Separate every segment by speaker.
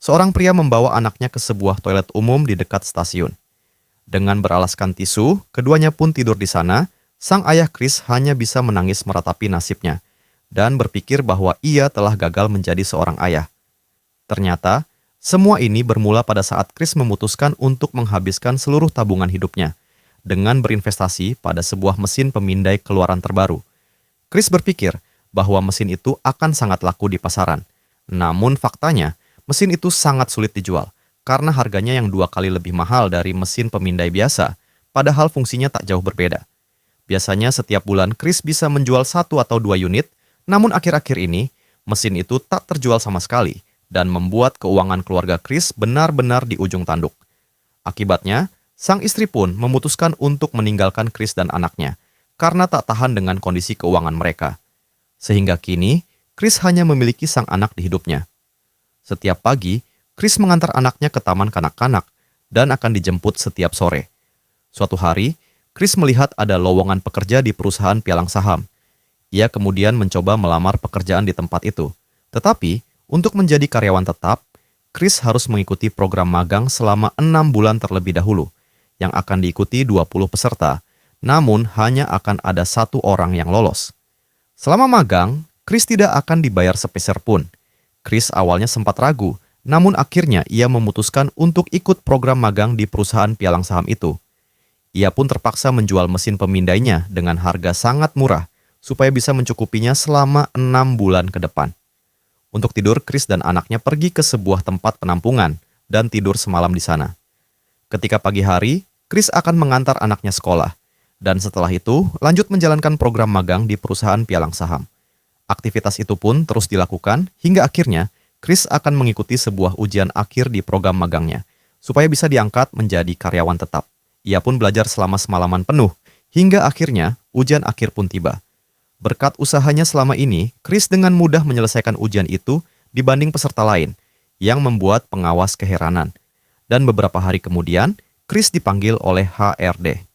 Speaker 1: Seorang pria membawa anaknya ke sebuah toilet umum di dekat stasiun. Dengan beralaskan tisu, keduanya pun tidur di sana. Sang ayah Chris hanya bisa menangis meratapi nasibnya dan berpikir bahwa ia telah gagal menjadi seorang ayah. Ternyata, semua ini bermula pada saat Chris memutuskan untuk menghabiskan seluruh tabungan hidupnya dengan berinvestasi pada sebuah mesin pemindai keluaran terbaru. Chris berpikir bahwa mesin itu akan sangat laku di pasaran. Namun faktanya, mesin itu sangat sulit dijual karena harganya yang 2 kali lebih mahal dari mesin pemindai biasa, padahal fungsinya tak jauh berbeda. Biasanya setiap bulan Chris bisa menjual 1 atau 2 unit, namun akhir-akhir ini mesin itu tak terjual sama sekali dan membuat keuangan keluarga Chris benar-benar di ujung tanduk. Akibatnya, sang istri pun memutuskan untuk meninggalkan Chris dan anaknya karena tak tahan dengan kondisi keuangan mereka. Sehingga kini, Chris hanya memiliki sang anak di hidupnya. Setiap pagi, Chris mengantar anaknya ke taman kanak-kanak dan akan dijemput setiap sore. Suatu hari, Chris melihat ada lowongan pekerja di perusahaan pialang saham. Ia kemudian mencoba melamar pekerjaan di tempat itu. Tetapi, untuk menjadi karyawan tetap, Chris harus mengikuti program magang selama 6 bulan terlebih dahulu, yang akan diikuti 20 peserta, namun hanya akan ada 1 orang yang lolos. Selama magang, Chris tidak akan dibayar sepeser pun. Chris awalnya sempat ragu, namun akhirnya ia memutuskan untuk ikut program magang di perusahaan pialang saham itu. Ia pun terpaksa menjual mesin pemindainya dengan harga sangat murah, supaya bisa mencukupinya selama 6 bulan ke depan. Untuk tidur, Chris dan anaknya pergi ke sebuah tempat penampungan dan tidur semalam di sana. Ketika pagi hari, Chris akan mengantar anaknya sekolah, dan setelah itu lanjut menjalankan program magang di perusahaan pialang saham. Aktivitas itu pun terus dilakukan hingga akhirnya Chris akan mengikuti sebuah ujian akhir di program magangnya, supaya bisa diangkat menjadi karyawan tetap. Ia pun belajar selama semalaman penuh, hingga akhirnya ujian akhir pun tiba. Berkat usahanya selama ini, Chris dengan mudah menyelesaikan ujian itu dibanding peserta lain, yang membuat pengawas keheranan. Dan beberapa hari kemudian, Chris dipanggil oleh HRD.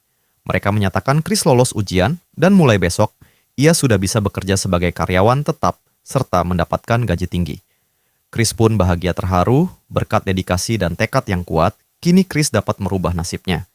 Speaker 1: Mereka menyatakan Chris lolos ujian, dan mulai besok, ia sudah bisa bekerja sebagai karyawan tetap, serta mendapatkan gaji tinggi. Chris pun bahagia terharu, berkat dedikasi dan tekad yang kuat, kini Chris dapat merubah nasibnya.